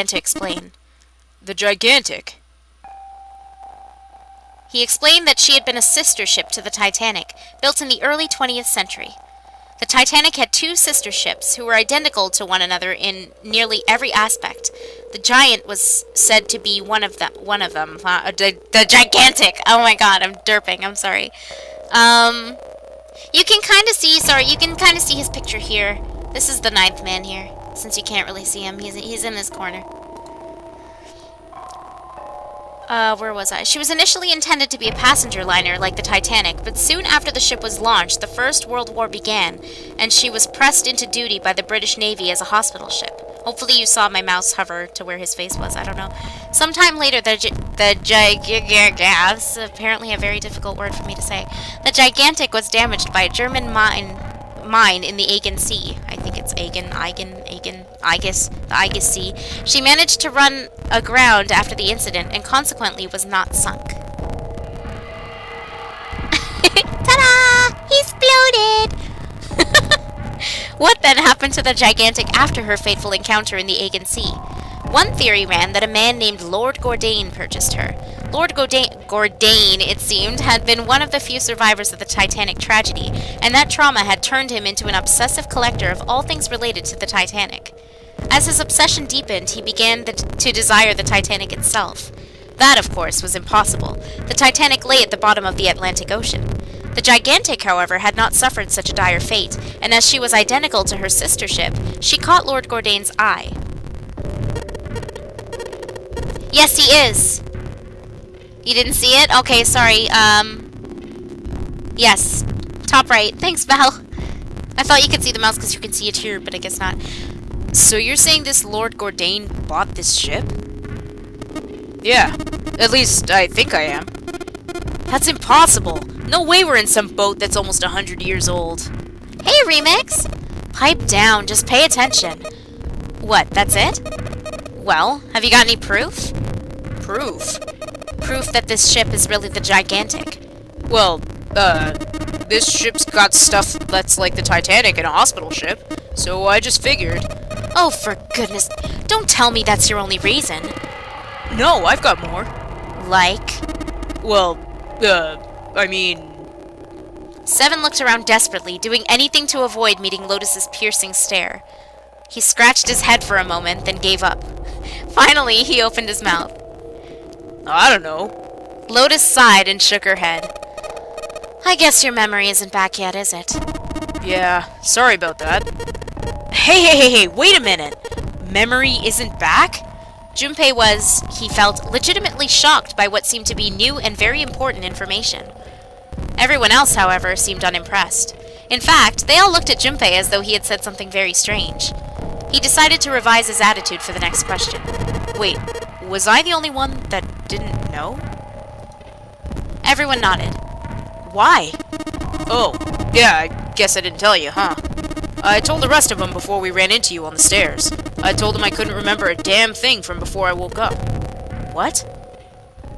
to explain. The Gigantic? He explained that she had been a sister ship to the Titanic, built in the early 20th century. The Titanic had two sister ships who were identical to one another in nearly every aspect. The Giant was said to be one of them. The Gigantic. Oh my God, I'm derping. I'm sorry. You can kind of see. Sorry, you can kind of see his picture here. This is the ninth man here. Since you can't really see him, he's in this corner. Where was I? She was initially intended to be a passenger liner like the Titanic, but soon after the ship was launched, the First World War began, and she was pressed into duty by the British Navy as a hospital ship. Hopefully you saw my mouse hover to where his face was, I don't know. Sometime later, the Gigantic, apparently a very difficult word for me to say, the Gigantic was damaged by a German mine in the Aegean Sea. I think it's Aegean, the Aegis Sea. She managed to run aground after the incident and consequently was not sunk. Ta-da! He exploded! What then happened to the Gigantic after her fateful encounter in the Aegean Sea? One theory ran that a man named Lord Gordain purchased her. Lord Gordain, it seemed, had been one of the few survivors of the Titanic tragedy, and that trauma had turned him into an obsessive collector of all things related to the Titanic. As his obsession deepened, he began to desire the Titanic itself. That, of course, was impossible. The Titanic lay at the bottom of the Atlantic Ocean. The Gigantic, however, had not suffered such a dire fate, and as she was identical to her sister ship, she caught Lord Gordain's eye. Yes, he is! You didn't see it? Okay, sorry, yes. Top right. Thanks, Val. I thought you could see the mouse because you can see it here, but I guess not. So you're saying this Lord Gordain bought this ship? Yeah. At least, I think I am. That's impossible. No way we're in some boat that's almost 100 years old. Hey, Remix! Pipe down, just pay attention. What, that's it? Well, have you got any proof? Proof? Proof that this ship is really the Gigantic. Well, this ship's got stuff that's like the Titanic in a hospital ship, so I just figured. Oh, for goodness, don't tell me that's your only reason. No, I've got more. Like? Well, I mean... Seven looked around desperately, doing anything to avoid meeting Lotus's piercing stare. He scratched his head for a moment, then gave up. Finally, he opened his mouth. I don't know. Lotus sighed and shook her head. I guess your memory isn't back yet, is it? Yeah, sorry about that. Hey, wait a minute! Memory isn't back? Junpei was, he felt, legitimately shocked by what seemed to be new and very important information. Everyone else, however, seemed unimpressed. In fact, they all looked at Junpei as though he had said something very strange. He decided to revise his attitude for the next question. Wait, was I the only one that didn't know? Everyone nodded. Why? Oh, yeah, I guess I didn't tell you, huh? I told the rest of them before we ran into you on the stairs. I told them I couldn't remember a damn thing from before I woke up. What?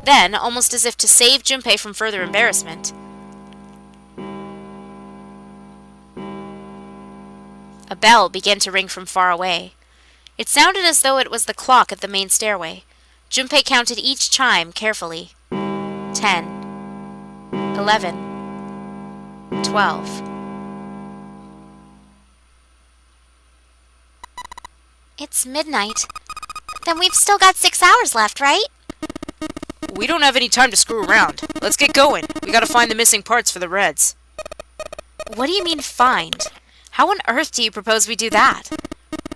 Then, almost as if to save Junpei from further embarrassment, a bell began to ring from far away. It sounded as though it was the clock at the main stairway. Junpei counted each chime carefully. 10, 11, 12. It's midnight. Then we've still got 6 hours left, right? We don't have any time to screw around. Let's get going. We gotta find the missing parts for the Reds. What do you mean, find? How on earth do you propose we do that?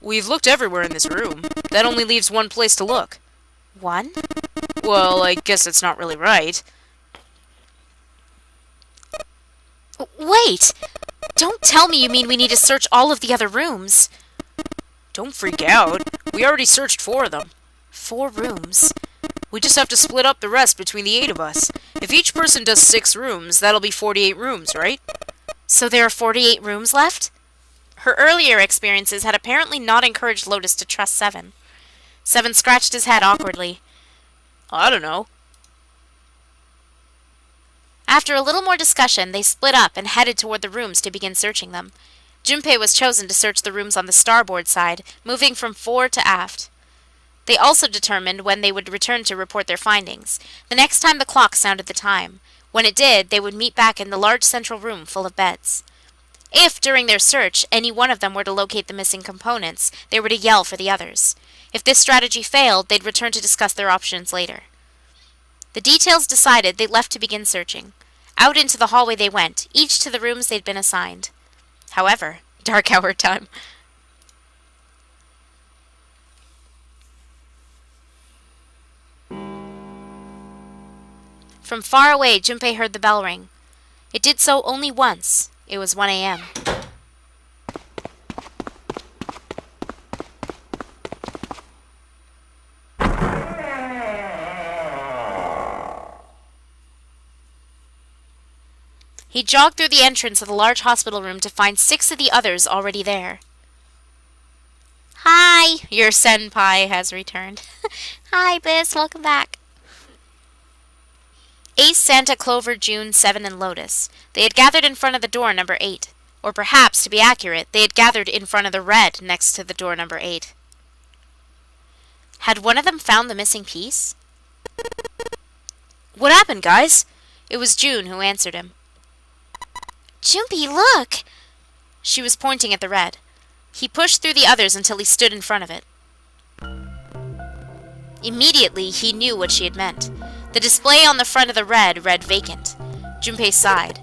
We've looked everywhere in this room. That only leaves one place to look. One? Well, I guess that's not really right. Wait! Don't tell me you mean we need to search all of the other rooms. Don't freak out. We already searched 4 of them. 4 rooms? We just have to split up the rest between the 8 of us. If each person does 6 rooms, that'll be 48 rooms, right? So there are 48 rooms left? Her earlier experiences had apparently not encouraged Lotus to trust Seven. Seven scratched his head awkwardly. I don't know. After a little more discussion, they split up and headed toward the rooms to begin searching them. Junpei was chosen to search the rooms on the starboard side, moving from fore to aft. They also determined when they would return to report their findings. The next time the clock sounded the time. When it did, they would meet back in the large central room full of beds. If, during their search, any one of them were to locate the missing components, they were to yell for the others. If this strategy failed, they'd return to discuss their options later. The details decided, they left to begin searching. Out into the hallway they went, each to the rooms they'd been assigned. However, dark hour time. From far away, Junpei heard the bell ring. It did so only once. It was 1 a.m. He jogged through the entrance of the large hospital room to find 6 of the others already there. Hi, your senpai has returned. Hi, Biz, welcome back. Ace, Santa, Clover, June, Seven, and Lotus. They had gathered in front of the door number 8. Or perhaps, to be accurate, they had gathered in front of the red next to the door number 8. Had one of them found the missing piece? What happened, guys? It was June who answered him. Junpei, look! She was pointing at the red. He pushed through the others until he stood in front of it. Immediately, he knew what she had meant. The display on the front of the red read vacant. Junpei sighed.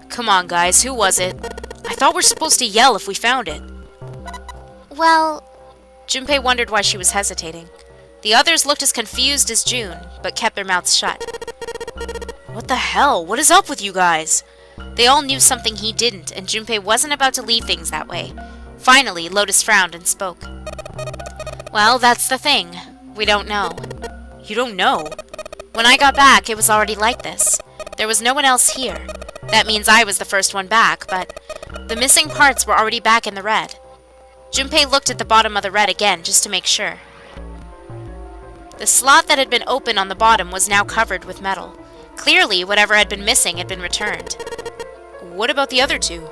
Come on, guys, who was it? I thought we're supposed to yell if we found it. Well... Junpei wondered why she was hesitating. The others looked as confused as June, but kept their mouths shut. What the hell? What is up with you guys? They all knew something he didn't, and Junpei wasn't about to leave things that way. Finally, Lotus frowned and spoke. Well, that's the thing. We don't know. You don't know? When I got back, it was already like this. There was no one else here. That means I was the first one back, but the missing parts were already back in the red. Junpei looked at the bottom of the red again, just to make sure. The slot that had been open on the bottom was now covered with metal. Clearly, whatever had been missing had been returned. What about the other 2?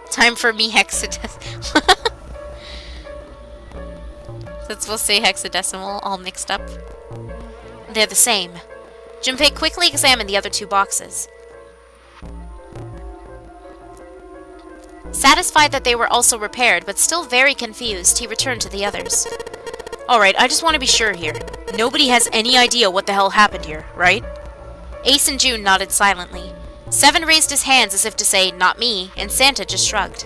Time for me hexadecimal. That's supposed to say hexadecimal, all mixed up. They're the same. Junpei quickly examined the other 2 boxes. Satisfied that they were also repaired, but still very confused, he returned to the others. Alright, I just want to be sure here. Nobody has any idea what the hell happened here, right? Ace and June nodded silently. Seven raised his hands as if to say, not me, and Santa just shrugged.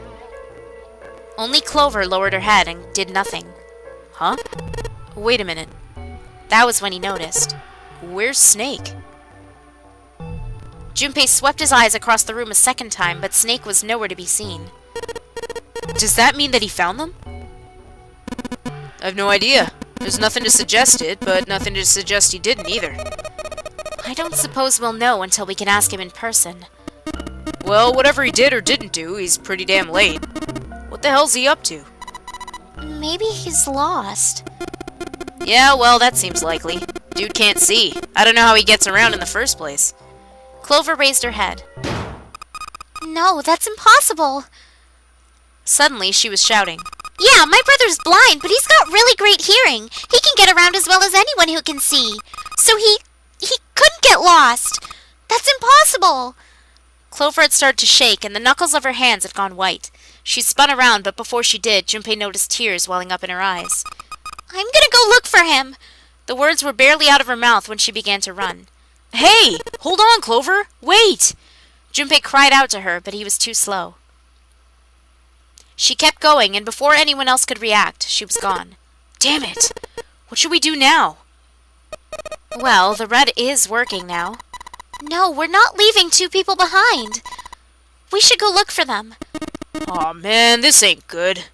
Only Clover lowered her head and did nothing. Huh? Wait a minute. That was when he noticed. Where's Snake? Junpei swept his eyes across the room a second time, but Snake was nowhere to be seen. Does that mean that he found them? I've no idea. There's nothing to suggest it, but nothing to suggest he didn't either. I don't suppose we'll know until we can ask him in person. Well, whatever he did or didn't do, he's pretty damn late. What the hell's he up to? Maybe he's lost. Yeah, well, that seems likely. Dude can't see. I don't know how he gets around in the first place. Clover raised her head. No, that's impossible. Suddenly, she was shouting. Yeah, my brother's blind, but he's got really great hearing. He can get around as well as anyone who can see. So he couldn't get lost. That's impossible. Clover had started to shake, and the knuckles of her hands had gone white. She spun around, but before she did, Junpei noticed tears welling up in her eyes. I'm gonna go look for him. The words were barely out of her mouth when she began to run. Hey! Hold on, Clover! Wait! Junpei cried out to her, but he was too slow. She kept going, and before anyone else could react, she was gone. Damn it! What should we do now? Well, the red is working now. No, we're not leaving 2 people behind. We should go look for them. Aw, man, this ain't good.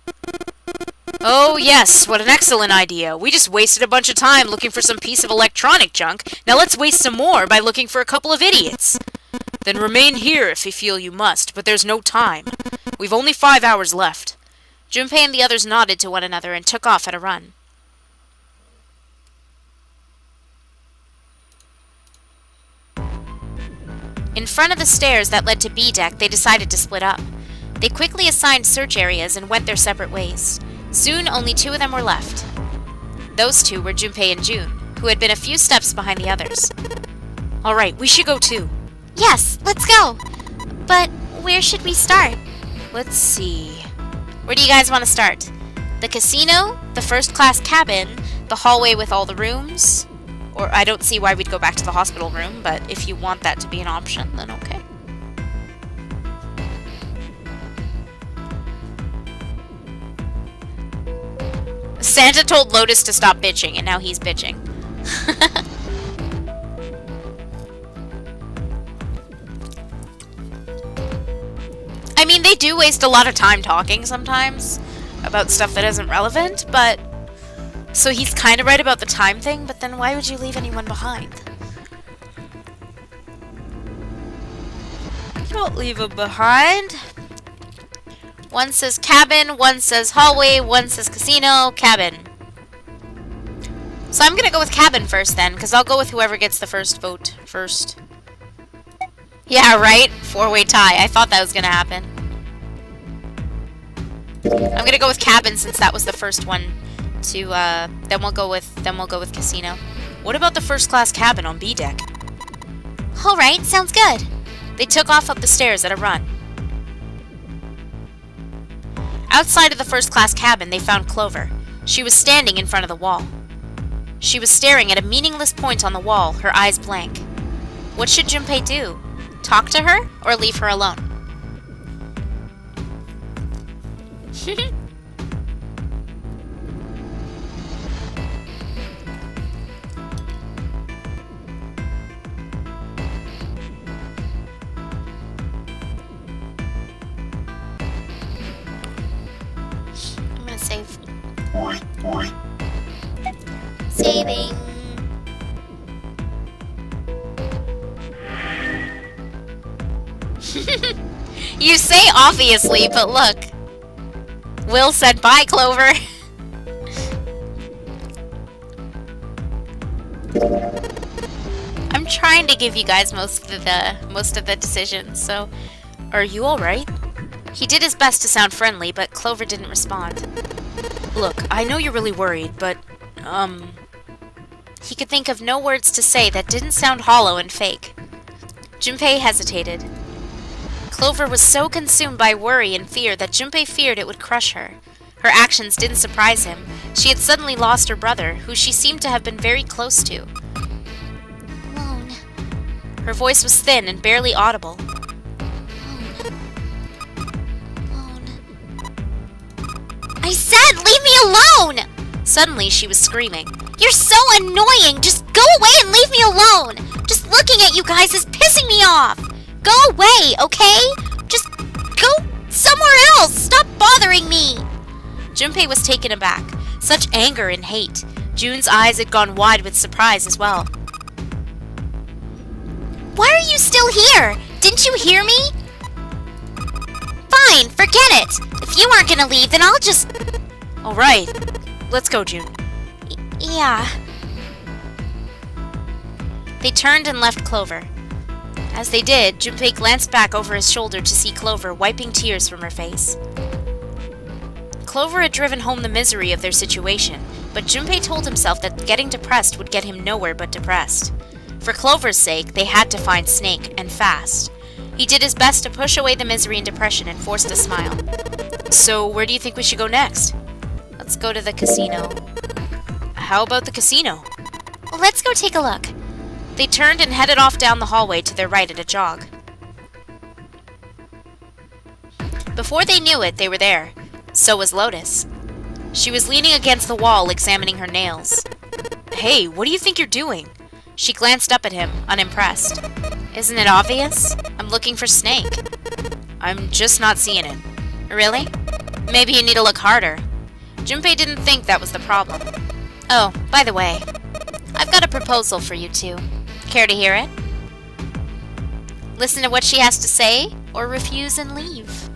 Oh, yes, what an excellent idea. We just wasted a bunch of time looking for some piece of electronic junk. Now let's waste some more by looking for a couple of idiots. Then remain here if you feel you must, but there's no time. We've only 5 hours left. Junpei and the others nodded to one another and took off at a run. In front of the stairs that led to B deck, they decided to split up. They quickly assigned search areas and went their separate ways. Soon, only 2 of them were left. Those two were Junpei and June, who had been a few steps behind the others. Alright, we should go too. Yes, let's go. But where should we start? Let's see. Where do you guys want to start? The casino? The first-class cabin? The hallway with all the rooms? Or I don't see why we'd go back to the hospital room, but if you want that to be an option, then okay. Santa told Lotus to stop bitching, and now he's bitching. I mean, they do waste a lot of time talking sometimes about stuff that isn't relevant, but... So he's kind of right about the time thing, but then why would you leave anyone behind? Don't leave him behind. One says cabin, one says hallway, one says casino, cabin. So I'm gonna go with cabin first then, because I'll go with whoever gets the first vote first. Yeah, right? Four-way tie. I thought that was gonna happen. I'm gonna go with cabin since that was the first one to, then we'll go with casino. What about the first-class cabin on B deck? Alright, sounds good. They took off up the stairs at a run. Outside of the first-class cabin, they found Clover. She was standing in front of the wall. She was staring at a meaningless point on the wall, her eyes blank. What should Junpei do? Talk to her, or leave her alone? I'm gonna save. Saving. You say obviously, but look. Will said bye, Clover. I'm trying to give you guys most of the decisions, so are you alright? He did his best to sound friendly, but Clover didn't respond. Look, I know you're really worried, but, He could think of no words to say that didn't sound hollow and fake. Junpei hesitated. Clover was so consumed by worry and fear that Junpei feared it would crush her. Her actions didn't surprise him. She had suddenly lost her brother, who she seemed to have been very close to. Alone. Her voice was thin and barely audible. Alone. I said, leave me alone! Suddenly, she was screaming. You're so annoying! Just go away and leave me alone! Just looking at you guys is pissing me off! Go away, okay? Just go somewhere else! Stop bothering me! Junpei was taken aback. Such anger and hate. June's eyes had gone wide with surprise as well. Why are you still here? Didn't you hear me? Fine, forget it! If you aren't gonna leave, then I'll just... Alright, let's go, June. Yeah. They turned and left Clover. As they did, Junpei glanced back over his shoulder to see Clover wiping tears from her face. Clover had driven home the misery of their situation, but Junpei told himself that getting depressed would get him nowhere but depressed. For Clover's sake, they had to find Snake, and fast. He did his best to push away the misery and depression and forced a smile. So, where do you think we should go next? Let's go to the casino. How about the casino? Well, let's go take a look. They turned and headed off down the hallway to their right at a jog. Before they knew it, they were there. So was Lotus. She was leaning against the wall, examining her nails. Hey, what do you think you're doing? She glanced up at him, unimpressed. Isn't it obvious? I'm looking for Snake. I'm just not seeing it. Really? Maybe you need to look harder. Junpei didn't think that was the problem. Oh, by the way, I've got a proposal for you two. Care to hear it? Listen to what she has to say, or refuse and leave.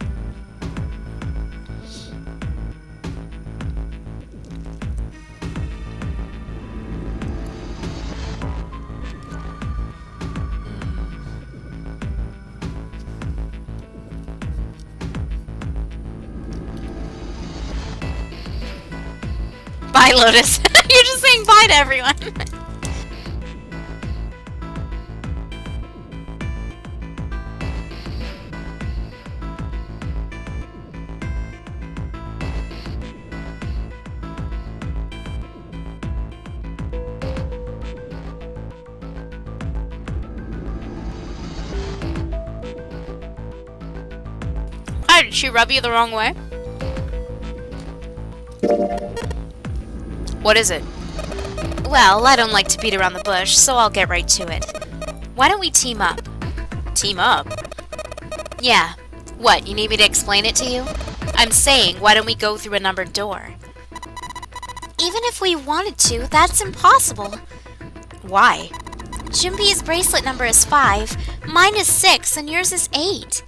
Bye, Lotus. You You're just saying bye to everyone. Why, did she rub you the wrong way? What is it? Well, I don't like to beat around the bush, so I'll get right to it. Why don't we team up? Team up? Yeah. What, you need me to explain it to you? I'm saying, why don't we go through a numbered door? Even if we wanted to, that's impossible. Why? Junpei's bracelet number is 5, mine is 6, and yours is 8.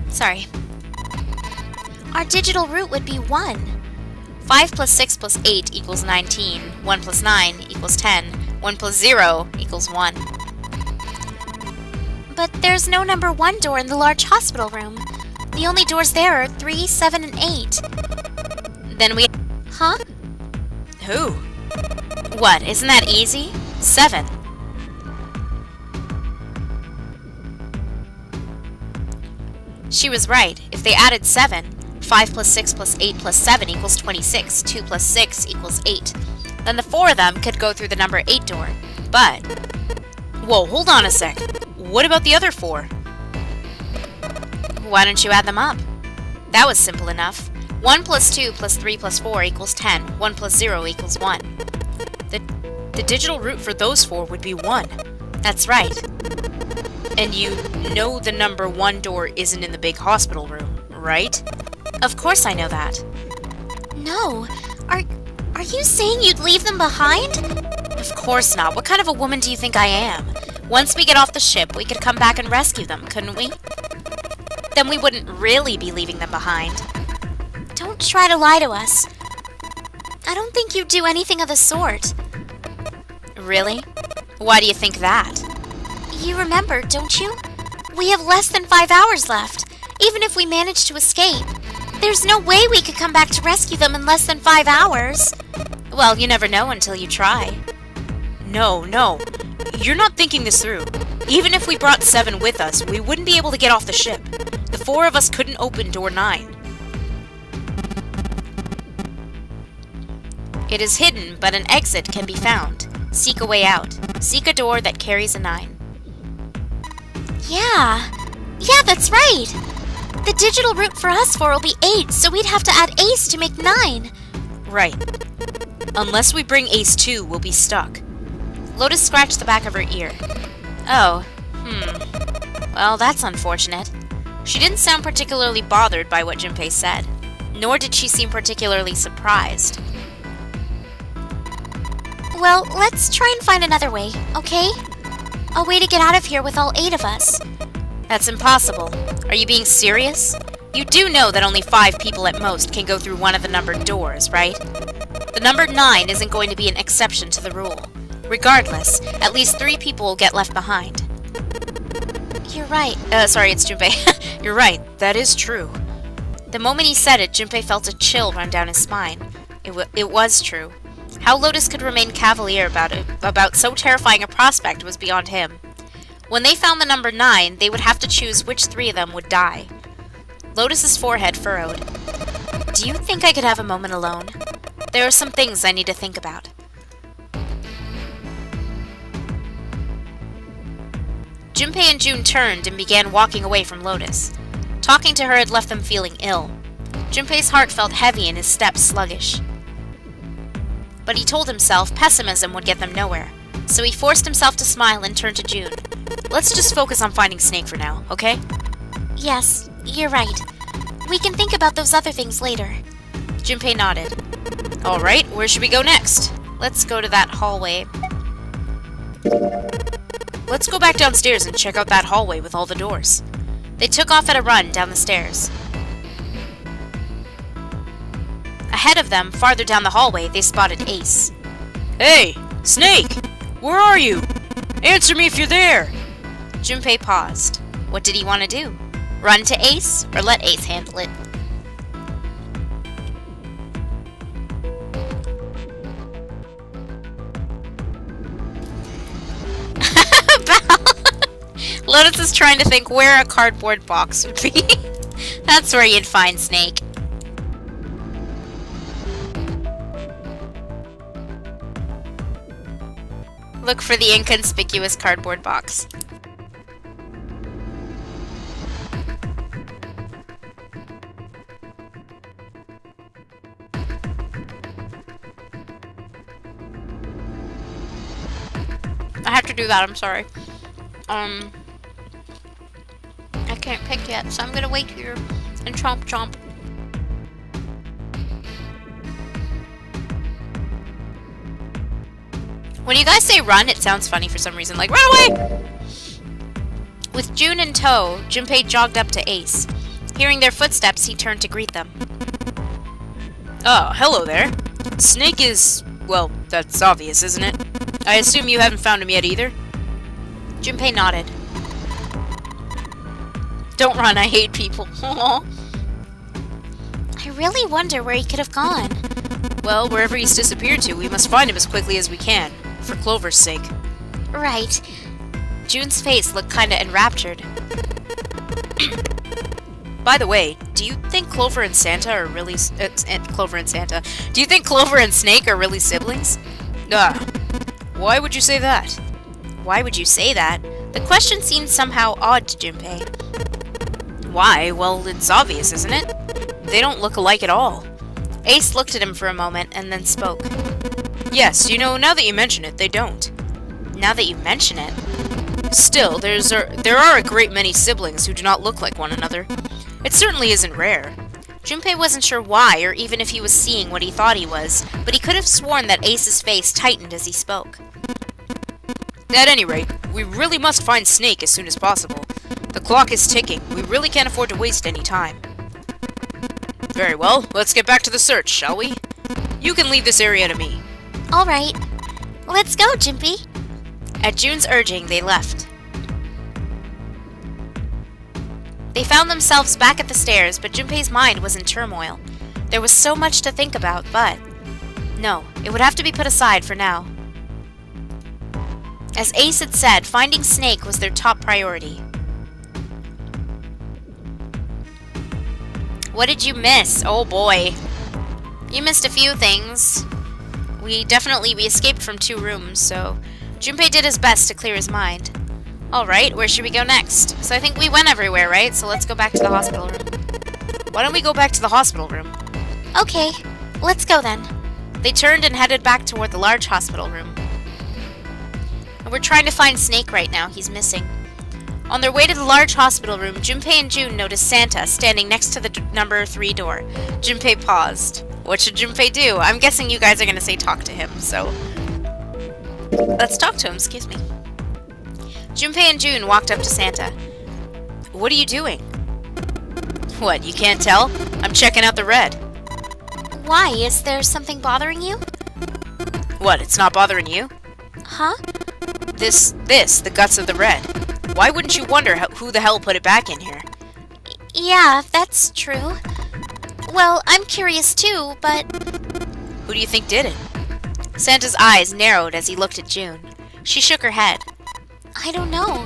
Sorry. Our digital root would be 1. 5 plus 6 plus 8 equals 19. 1 plus 9 equals 10. 1 plus 0 equals 1. But there's no number 1 door in the large hospital room. The only doors there are 3, 7, and 8. Then we... Huh? Who? What, isn't that easy? 7. She was right. If they added 7, 5 plus 6 plus 8 plus 7 equals 26. 2 plus 6 equals 8. Then the 4 of them could go through the number 8 door. But... Whoa, hold on a sec. What about the other 4? Why don't you add them up? That was simple enough. 1 plus 2 plus 3 plus 4 equals 10. 1 plus 0 equals 1. The digital root for those 4 would be 1. That's right. And you know the number 1 door isn't in the big hospital room, right? Of course I know that. No. Are you saying you'd leave them behind? Of course not. What kind of a woman do you think I am? Once we get off the ship, we could come back and rescue them, couldn't we? Then we wouldn't really be leaving them behind. Don't try to lie to us. I don't think you'd do anything of the sort. Really? Why do you think that? You remember, don't you? We have less than 5 hours left, even if we manage to escape. There's no way we could come back to rescue them in less than 5 hours. Well, you never know until you try. No. You're not thinking this through. Even if we brought 7 with us, we wouldn't be able to get off the ship. The 4 of us couldn't open door 9. It is hidden, but an exit can be found. Seek a way out. Seek a door that carries a 9. Yeah, that's right. The digital root for us 4 will be 8, so we'd have to add Ace to make 9. Right. Unless we bring Ace 2, we'll be stuck. Lotus scratched the back of her ear. Oh, Well, that's unfortunate. She didn't sound particularly bothered by what Junpei said, nor did she seem particularly surprised. Well, let's try and find another way, okay? A way to get out of here with all 8 of us. That's impossible. Are you being serious? You do know that only 5 people at most can go through one of the numbered doors, right? The number 9 isn't going to be an exception to the rule. Regardless, at least 3 people will get left behind. You're right. Sorry, it's Junpei. You're right, that is true. The moment he said it, Junpei felt a chill run down his spine. It was true. How Lotus could remain cavalier about so terrifying a prospect was beyond him. When they found the number 9, they would have to choose which 3 of them would die. Lotus's forehead furrowed. Do you think I could have a moment alone? There are some things I need to think about. Junpei and June turned and began walking away from Lotus. Talking to her had left them feeling ill. Junpei's heart felt heavy and his steps sluggish. But he told himself pessimism would get them nowhere, so he forced himself to smile and turn to June. Let's just focus on finding Snake for now, okay? Yes, you're right. We can think about those other things later. Junpei nodded. Alright, where should we go next? Let's go to that hallway. Let's go back downstairs and check out that hallway with all the doors. They took off at a run down the stairs. Ahead of them, farther down the hallway, they spotted Ace. Hey! Snake! Where are you? Answer me if you're there! Junpei paused. What did he want to do? Run to Ace, or let Ace handle it? Lotus is trying to think where a cardboard box would be. That's where you'd find Snake. Look for the inconspicuous cardboard box. I have to do that, I'm sorry. I can't pick yet, so I'm gonna wait here and chomp chomp. When you guys say run, it sounds funny for some reason, like run away! With June in tow, Junpei jogged up to Ace. Hearing their footsteps, he turned to greet them. Oh, hello there. Snake is... well, that's obvious, isn't it? I assume you haven't found him yet either? Junpei nodded. Don't run, I hate people. I really wonder where he could have gone. Well, wherever he's disappeared to, we must find him as quickly as we can. For Clover's sake. Right. June's face looked kinda enraptured. By the way, do you think Clover and Santa are really... Clover and Santa. Do you think Clover and Snake are really siblings? Why would you say that? Why would you say that? The question seemed somehow odd to Junpei. Why? Well, it's obvious, isn't it? They don't look alike at all. Ace looked at him for a moment and then spoke. Yes, you know, now that you mention it, they don't. Now that you mention it. Still, there are a great many siblings who do not look like one another. It certainly isn't rare. Junpei wasn't sure why, or even if he was seeing what he thought he was, but he could have sworn that Ace's face tightened as he spoke. At any rate, we really must find Snake as soon as possible. The clock is ticking. We really can't afford to waste any time. Very well, let's get back to the search, shall we? You can leave this area to me. Alright. Let's go, Junpei. At June's urging, they left. They found themselves back at the stairs, but Junpei's mind was in turmoil. There was so much to think about, but... no, it would have to be put aside for now. As Ace had said, finding Snake was their top priority. What did you miss? Oh boy. You missed a few things. We escaped from 2 rooms, so... Junpei did his best to clear his mind. Alright, where should we go next? So I think we went everywhere, right? So let's go back to the hospital room. Why don't we go back to the hospital room? Okay, let's go then. They turned and headed back toward the large hospital room. And we're trying to find Snake right now. He's missing. On their way to the large hospital room, Junpei and June noticed Santa standing next to the number 3 door. Junpei paused. What should Junpei do? I'm guessing you guys are going to say talk to him, so... let's talk to him, excuse me. Junpei and June walked up to Santa. What are you doing? What, you can't tell? I'm checking out the red. Why? Is there something bothering you? What, it's not bothering you? Huh? The guts of the red. Why wouldn't you wonder who the hell put it back in here? Yeah, that's true. Well, I'm curious too, but... who do you think did it? Santa's eyes narrowed as he looked at June. She shook her head. I don't know.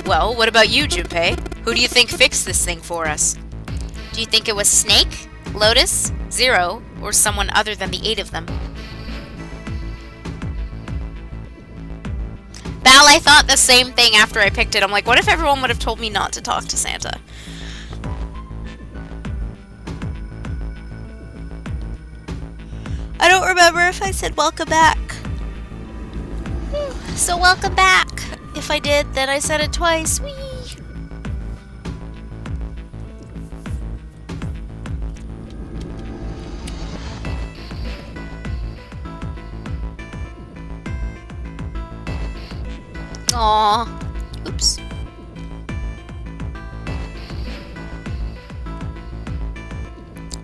Well, what about you, Junpei? Who do you think fixed this thing for us? Do you think it was Snake, Lotus, Zero, or someone other than the 8 of them? Bal, I thought the same thing after I picked it. I'm like, what if everyone would have told me not to talk to Santa? I don't remember if I said welcome back. So welcome back. If I did, then I said it twice. Whee! Aww. Oops.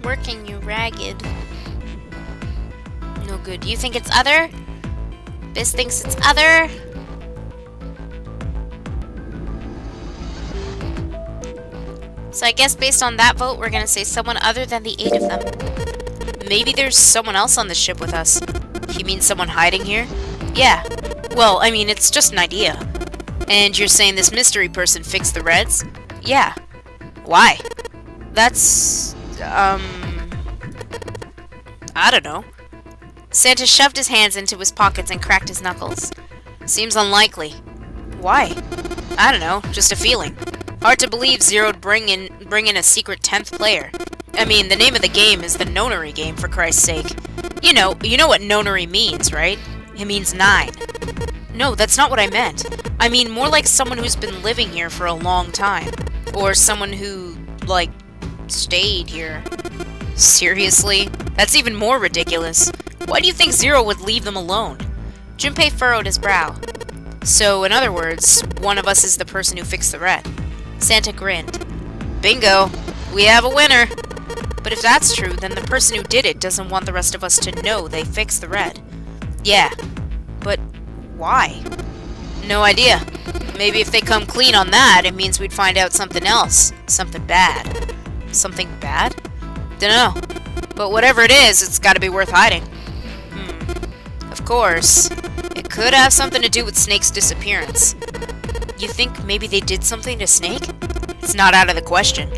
Working you ragged. No good. You think it's other? Biz thinks it's other. So I guess based on that vote, we're gonna say someone other than the 8 of them. Maybe there's someone else on the ship with us. You mean someone hiding here? Yeah. Well, I mean, it's just an idea. And you're saying this mystery person fixed the reds? Yeah. Why? That's... I don't know. Santa shoved his hands into his pockets and cracked his knuckles. Seems unlikely. Why? I don't know, just a feeling. Hard to believe Zero'd bring in a secret 10th player. I mean, the name of the game is the Nonary game, for Christ's sake. You know what Nonary means, right? It means 9. No, that's not what I meant. I mean more like someone who's been living here for a long time. Or someone who, like, stayed here. Seriously? That's even more ridiculous. Why do you think Zero would leave them alone? Junpei furrowed his brow. So, in other words, one of us is the person who fixed the red. Santa grinned. Bingo! We have a winner! But if that's true, then the person who did it doesn't want the rest of us to know they fixed the red. Yeah. But why? No idea. Maybe if they come clean on that, it means we'd find out something else. Something bad. Something bad? Dunno. But whatever it is, it's gotta be worth hiding. Of course. It could have something to do with Snake's disappearance. You think maybe they did something to Snake? It's not out of the question.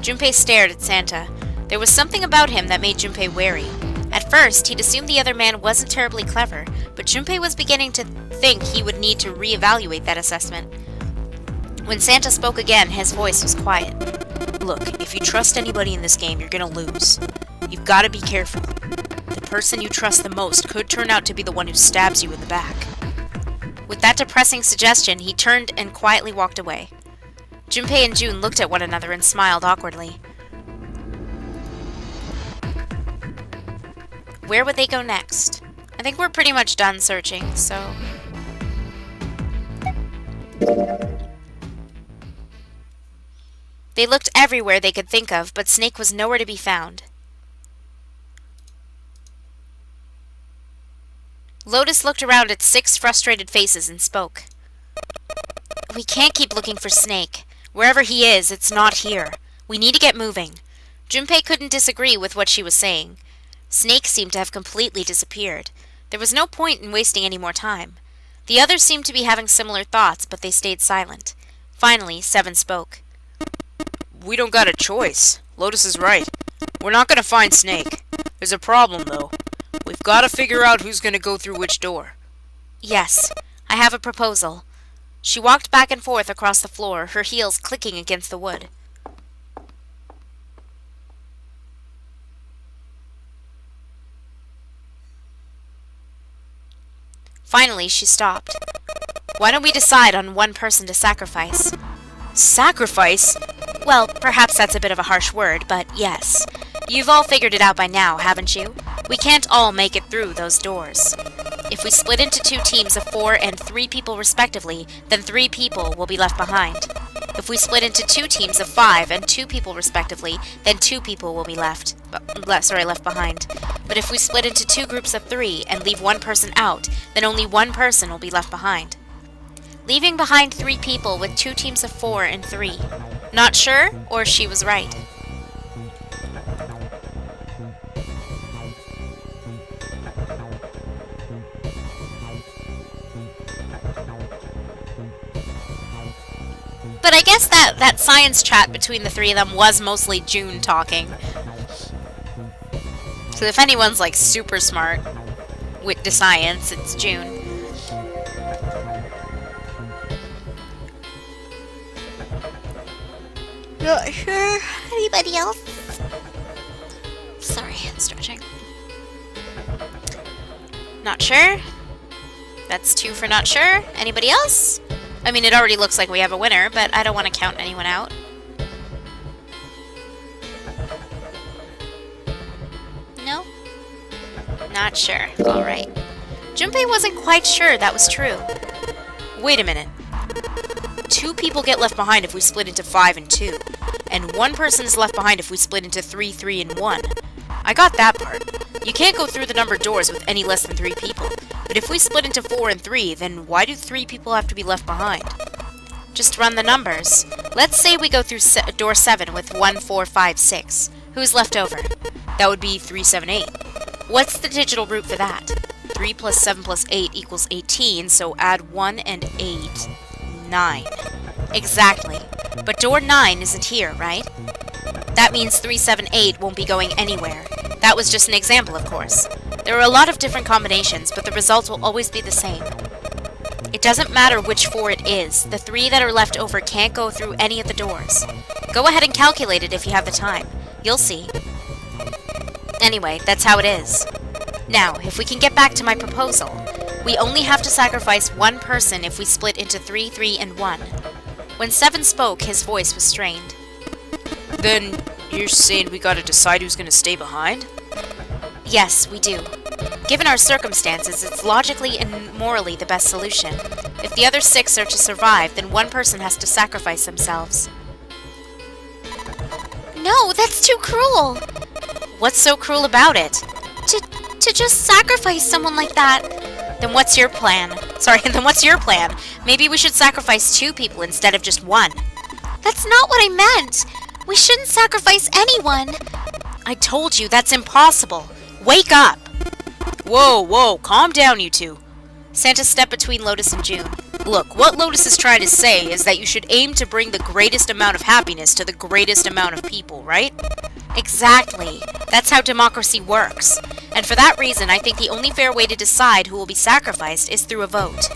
Junpei stared at Santa. There was something about him that made Junpei wary. At first, he'd assumed the other man wasn't terribly clever, but Junpei was beginning to think he would need to reevaluate that assessment. When Santa spoke again, his voice was quiet. Look, if you trust anybody in this game, you're gonna lose. You've gotta be careful. The person you trust the most could turn out to be the one who stabs you in the back. With that depressing suggestion, he turned and quietly walked away. Junpei and June looked at one another and smiled awkwardly. Where would they go next? I think we're pretty much done searching, so... They looked everywhere they could think of, but Snake was nowhere to be found. Lotus looked around at 6 frustrated faces and spoke. We can't keep looking for Snake. Wherever he is, it's not here. We need to get moving. Junpei couldn't disagree with what she was saying. Snake seemed to have completely disappeared. There was no point in wasting any more time. The others seemed to be having similar thoughts, but they stayed silent. Finally, 7 spoke. We don't got a choice. Lotus is right. We're not gonna find Snake. There's a problem, though. We've gotta figure out who's gonna go through which door. Yes, I have a proposal. She walked back and forth across the floor, her heels clicking against the wood. Finally, she stopped. Why don't we decide on one person to sacrifice? Sacrifice? Well, perhaps that's a bit of a harsh word, but yes. You've all figured it out by now, haven't you? We can't all make it through those doors. If we split into 2 teams of 4 and 3 people respectively, then 3 people will be left behind. If we split into 2 teams of 5 and 2 people respectively, then 2 people will be left behind. But if we split into 2 groups of 3 and leave 1 person out, then only 1 person will be left behind. Leaving behind 3 people with 2 teams of 4 and 3. Not sure, or she was right. But I guess that science chat between the 3 of them was mostly June talking. So if anyone's like super smart with the science, it's June. Not sure. Anybody else? Sorry, I'm stretching. Not sure. That's 2 for not sure. Anybody else? I mean, it already looks like we have a winner, but I don't want to count anyone out. No? Not sure. Alright. Junpei wasn't quite sure that was true. Wait a minute. 2 people get left behind if we split into 5 and 2. And 1 person is left behind if we split into 3, 3, and 1. I got that part. You can't go through the numbered doors with any less than 3 people. But if we split into 4 and 3, then why do 3 people have to be left behind? Just run the numbers. Let's say we go through door 7 with 1, 4, 5, 6. Who's left over? That would be 3, 7, 8. What's the digital root for that? 3 plus 7 plus 8 equals 18, so add 1 and 8. 9. Exactly. But door 9 isn't here, right? That means 378 won't be going anywhere. That was just an example, of course. There are a lot of different combinations, but the results will always be the same. It doesn't matter which 4 it is. The 3 that are left over can't go through any of the doors. Go ahead and calculate it if you have the time. You'll see. Anyway, that's how it is. Now, if we can get back to my proposal, we only have to sacrifice one person if we split into 3, 3, and 1. When Seven spoke, his voice was strained. Then you're saying we gotta decide who's gonna stay behind? Yes, we do. Given our circumstances, it's logically and morally the best solution. If the other 6 are to survive, then one person has to sacrifice themselves. No, that's too cruel! What's so cruel about it? To just sacrifice someone like that. Then what's your plan? Then what's your plan? Maybe we should sacrifice 2 people instead of just 1. That's not what I meant! We shouldn't sacrifice anyone! I told you, that's impossible! Wake up! Whoa, calm down, you two. Santa stepped between Lotus and June. Look, what Lotus is trying to say is that you should aim to bring the greatest amount of happiness to the greatest amount of people, right? Exactly. That's how democracy works. And for that reason, I think the only fair way to decide who will be sacrificed is through a vote.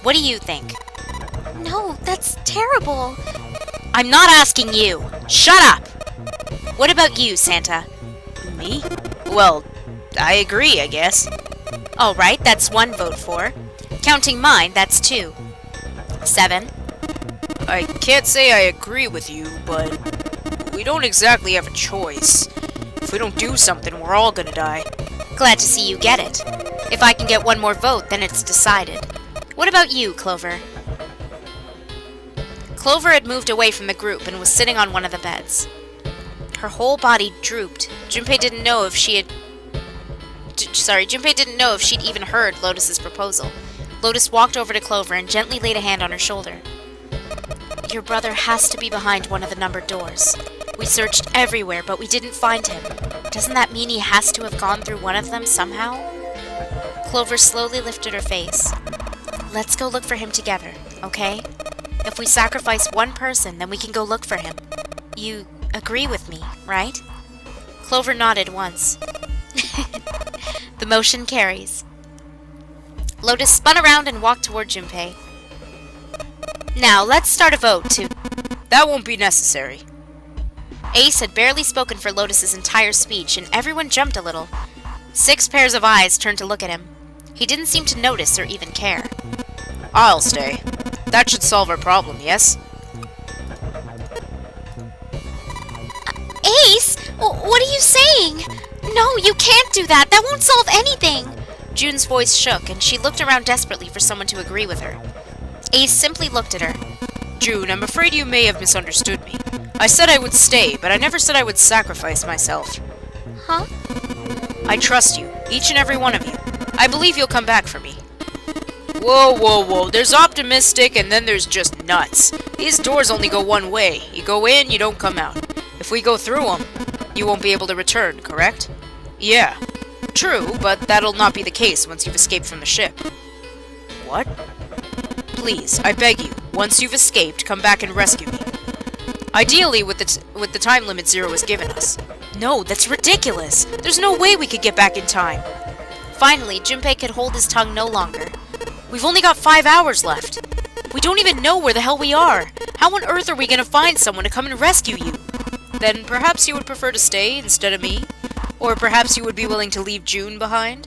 What do you think? No, that's terrible. I'm not asking you. Shut up! What about you, Santa? Me? Well, I agree, I guess. Alright, that's 1 vote for. Counting mine, that's 2. 7. I can't say I agree with you, but we don't exactly have a choice. If we don't do something, we're all gonna die. Glad to see you get it. If I can get 1 more vote, then it's decided. What about you, Clover? Clover had moved away from the group and was sitting on one of the beds. Her whole body drooped. Junpei didn't know if she'd even heard Lotus's proposal. Lotus walked over to Clover and gently laid a hand on her shoulder. Your brother has to be behind one of the numbered doors. We searched everywhere, but we didn't find him. Doesn't that mean he has to have gone through one of them somehow? Clover slowly lifted her face. Let's go look for him together, okay? If we sacrifice 1 person, then we can go look for him. You agree with me, right? Clover nodded once. The motion carries. Lotus spun around and walked toward Junpei. Now, let's start a vote to... That won't be necessary. Ace had barely spoken for Lotus's entire speech, and everyone jumped a little. 6 pairs of eyes turned to look at him. He didn't seem to notice or even care. I'll stay. That should solve our problem, yes? Ace! What are you saying? No, you can't do that! That won't solve anything! June's voice shook, and she looked around desperately for someone to agree with her. Ace simply looked at her. June, I'm afraid you may have misunderstood me. I said I would stay, but I never said I would sacrifice myself. Huh? I trust you, each and every one of you. I believe you'll come back for me. Whoa. There's optimistic, and then there's just nuts. These doors only go one way. You go in, you don't come out. If we go through them, you won't be able to return, correct? Yeah. True, but that'll not be the case once you've escaped from the ship. What? Please, I beg you, once you've escaped, come back and rescue me. Ideally, with the time limit Zero has given us. No, that's ridiculous! There's no way we could get back in time. Finally, Junpei could hold his tongue no longer. We've only got 5 hours left. We don't even know where the hell we are. How on earth are we gonna find someone to come and rescue you? Then perhaps you would prefer to stay instead of me? Or perhaps you would be willing to leave June behind?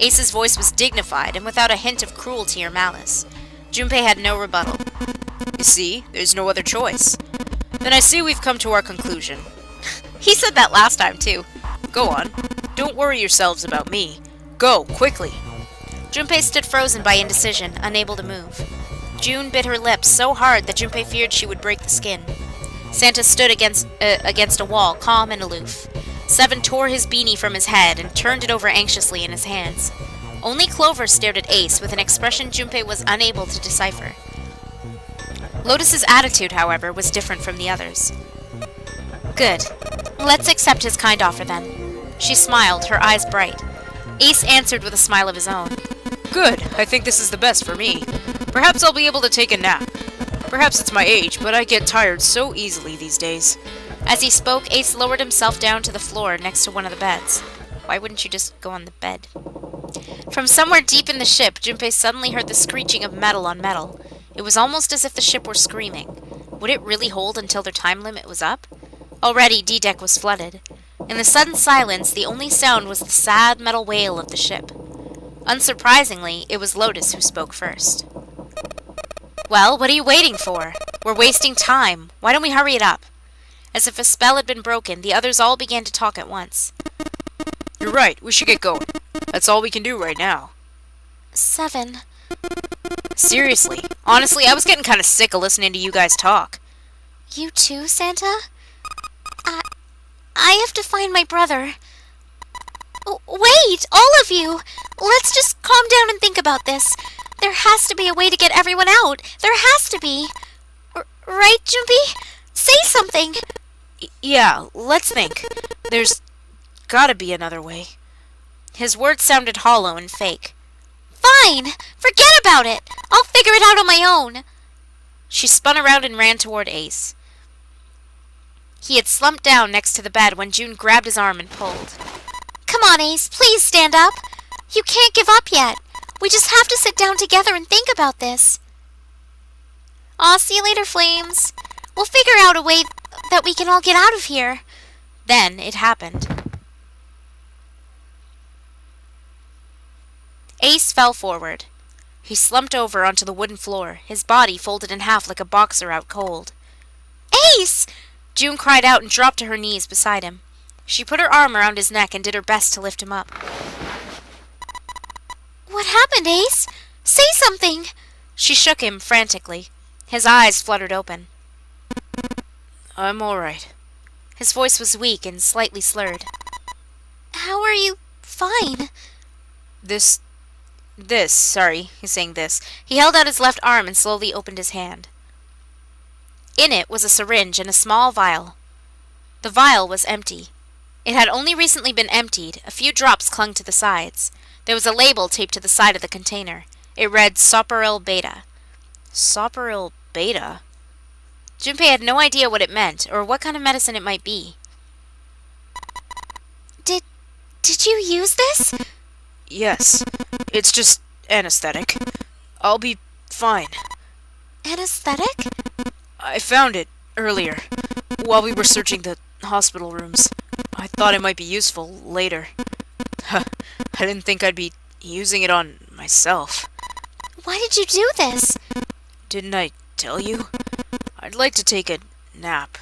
Ace's voice was dignified and without a hint of cruelty or malice. Junpei had no rebuttal. You see, there's no other choice. Then I see we've come to our conclusion. He said that last time, too. Go on. Don't worry yourselves about me. Go, quickly. Junpei stood frozen by indecision, unable to move. June bit her lips so hard that Junpei feared she would break the skin. Santa stood against a wall, calm and aloof. Seven tore his beanie from his head and turned it over anxiously in his hands. Only Clover stared at Ace with an expression Junpei was unable to decipher. Lotus's attitude, however, was different from the others. Good. Let's accept his kind offer, then. She smiled, her eyes bright. Ace answered with a smile of his own. Good. I think this is the best for me. Perhaps I'll be able to take a nap. Perhaps it's my age, but I get tired so easily these days. As he spoke, Ace lowered himself down to the floor next to one of the beds. Why wouldn't you just go on the bed? From somewhere deep in the ship, Junpei suddenly heard the screeching of metal on metal. It was almost as if the ship were screaming. Would it really hold until their time limit was up? Already, D-Deck was flooded. In the sudden silence, the only sound was the sad metal wail of the ship. Unsurprisingly, it was Lotus who spoke first. Well, what are you waiting for? We're wasting time. Why don't we hurry it up? As if a spell had been broken, the others all began to talk at once. You're right, we should get going. That's all we can do right now. 7. Seriously, honestly, I was getting kind of sick of listening to you guys talk. You too, Santa? I have to find my brother. Wait, all of you! Let's just calm down and think about this. There has to be a way to get everyone out. There has to be. Right, Junpei? Say something. Yeah, let's think. There's gotta be another way. His words sounded hollow and fake. Fine! Forget about it! I'll figure it out on my own! She spun around and ran toward Ace. He had slumped down next to the bed when June grabbed his arm and pulled. Come on, Ace, please stand up. You can't give up yet. We just have to sit down together and think about this. Aw, see you later, Flames. We'll figure out a way that we can all get out of here. Then it happened. Ace fell forward. He slumped over onto the wooden floor, his body folded in half like a boxer out cold. Ace! June cried out and dropped to her knees beside him. She put her arm around his neck and did her best to lift him up. What happened, Ace? Say something! She shook him frantically. His eyes fluttered open. I'm alright. His voice was weak and slightly slurred. How are you fine? Sorry, he's saying this. He held out his left arm and slowly opened his hand. In it was a syringe and a small vial. The vial was empty. It had only recently been emptied. A few drops clung to the sides. There was a label taped to the side of the container. It read Soparil Beta. Soparil Beta? Junpei had no idea what it meant or what kind of medicine it might be. Did you use this? Yes. It's just anesthetic. I'll be fine. Anesthetic? I found it earlier, while we were searching the hospital rooms. I thought it might be useful later. I didn't think I'd be using it on myself. Why did you do this? Didn't I tell you? I'd like to take a nap.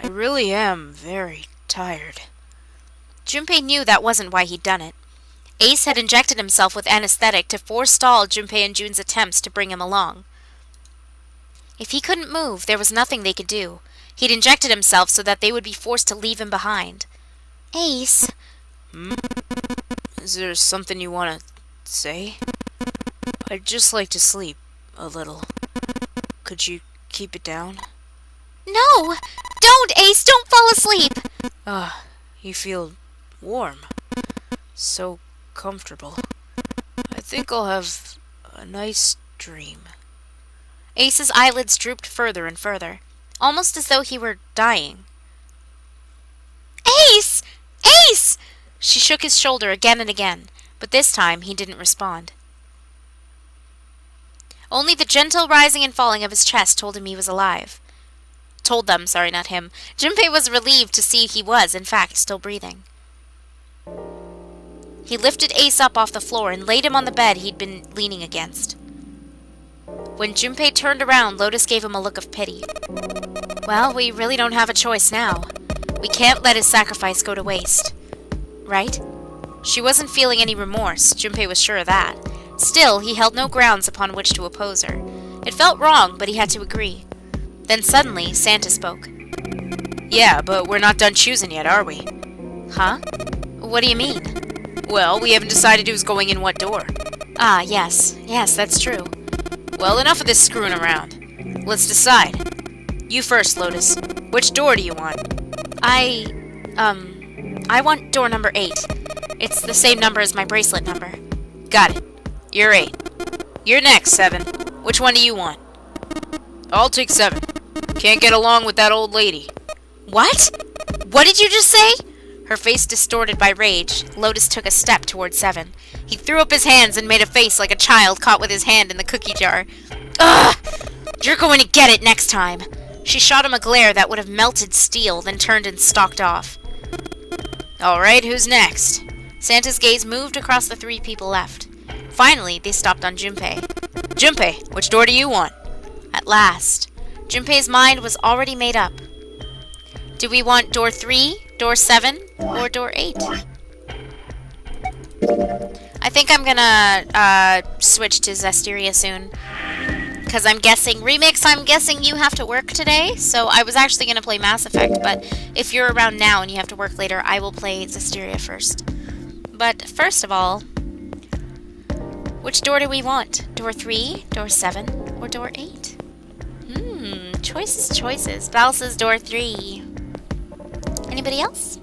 I really am very tired. Junpei knew that wasn't why he'd done it. Ace had injected himself with anesthetic to forestall Junpei and June's attempts to bring him along. If he couldn't move, there was nothing they could do. He'd injected himself so that they would be forced to leave him behind. Ace. Is there something you want to say? I'd just like to sleep a little. Could you keep it down? No! Don't, Ace! Don't fall asleep! You feel warm. So comfortable. I think I'll have a nice dream. Ace's eyelids drooped further and further, almost as though he were dying. Ace! Ace! She shook his shoulder again and again, but this time he didn't respond. Only the gentle rising and falling of his chest told him he was alive. Told them, sorry, not him. Junpei was relieved to see he was, in fact, still breathing. He lifted Ace up off the floor and laid him on the bed he'd been leaning against. When Junpei turned around, Lotus gave him a look of pity. Well, we really don't have a choice now. We can't let his sacrifice go to waste. Right? She wasn't feeling any remorse, Junpei was sure of that. Still, he held no grounds upon which to oppose her. It felt wrong, but he had to agree. Then suddenly, Santa spoke. Yeah, but we're not done choosing yet, are we? Huh? What do you mean? Well, we haven't decided who's going in what door. Ah, yes. Yes, that's true. Well, enough of this screwing around. Let's decide. You first, Lotus. Which door do you want? I want door number 8. It's the same number as my bracelet number. Got it. You're 8. You're next, 7. Which one do you want? I'll take 7. Can't get along with that old lady. What? What did you just say? Her face distorted by rage, Lotus took a step toward 7. He threw up his hands and made a face like a child caught with his hand in the cookie jar. Ugh! You're going to get it next time. She shot him a glare that would have melted steel, then turned and stalked off. Alright, who's next? Santa's gaze moved across the 3 people left. Finally, they stopped on Junpei. Junpei, which door do you want? At last. Junpei's mind was already made up. Do we want door 3, door 7, or door 8? I think I'm gonna switch to Zestiria soon. Because I'm guessing, Remix, I'm guessing you have to work today. So I was actually gonna play Mass Effect, but if you're around now and you have to work later, I will play Zestiria first. But first of all, which door do we want? Door 3, door 7, or door 8? Choices. Val says door 3. Anybody else?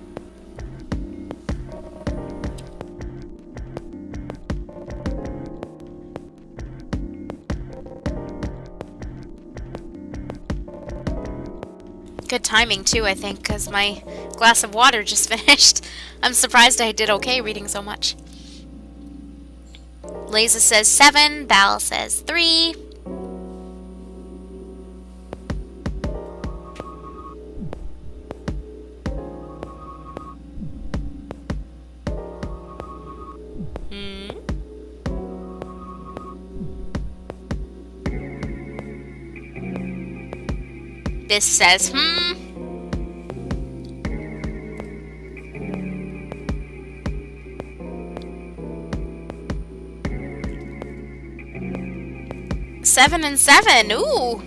Good timing too, I think, because my glass of water just finished. I'm surprised I did okay reading so much. Laza says 7, Val says 3. This says, 7 and 7. Ooh.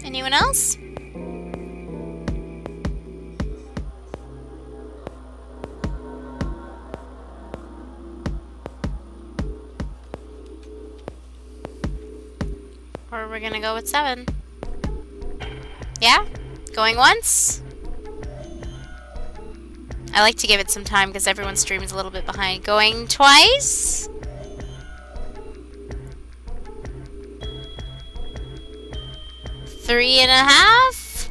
Anyone else? Or we're gonna go with 7. Yeah? Going once? I like to give it some time because everyone's stream is a little bit behind. Going twice? Three and a half?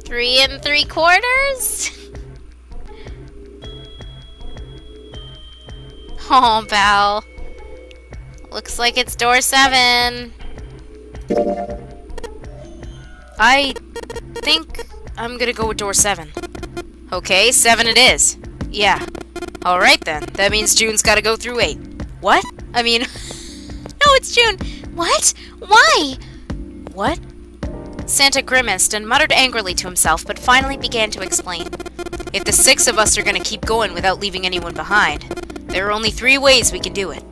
3 3/4? Oh, Val. Looks like it's door 7. I think I'm gonna go with door 7. Okay, 7 it is. Yeah. Alright then. That means June's gotta go through 8. What? I mean... No, it's June. What? Why? What? Santa grimaced and muttered angrily to himself, but finally began to explain. If the 6 of us are gonna keep going without leaving anyone behind, there are only 3 ways we can do it.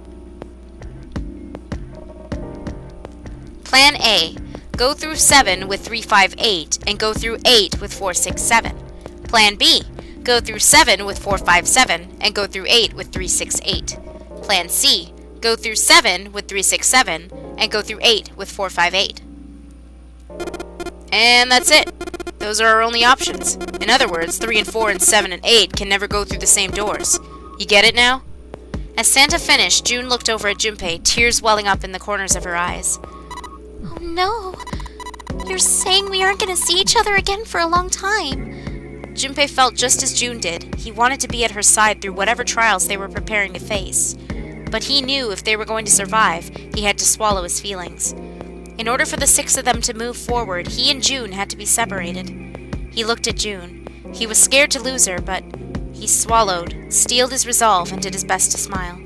Plan A. Go through 7 with 3, 5, 8, and go through 8 with 4, 6, 7. Plan B. Go through 7 with 4, 5, 7, and go through 8 with 3, 6, 8. Plan C. Go through 7 with 3, 6, 7, and go through 8 with 4, 5, 8. And that's it. Those are our only options. In other words, 3 and 4 and 7 and 8 can never go through the same doors. You get it now? As Santa finished, June looked over at Junpei, tears welling up in the corners of her eyes. Oh no! You're saying we aren't going to see each other again for a long time. Junpei felt just as June did. He wanted to be at her side through whatever trials they were preparing to face. But he knew if they were going to survive, he had to swallow his feelings. In order for the 6 of them to move forward, he and June had to be separated. He looked at June. He was scared to lose her, but he swallowed, steeled his resolve, and did his best to smile.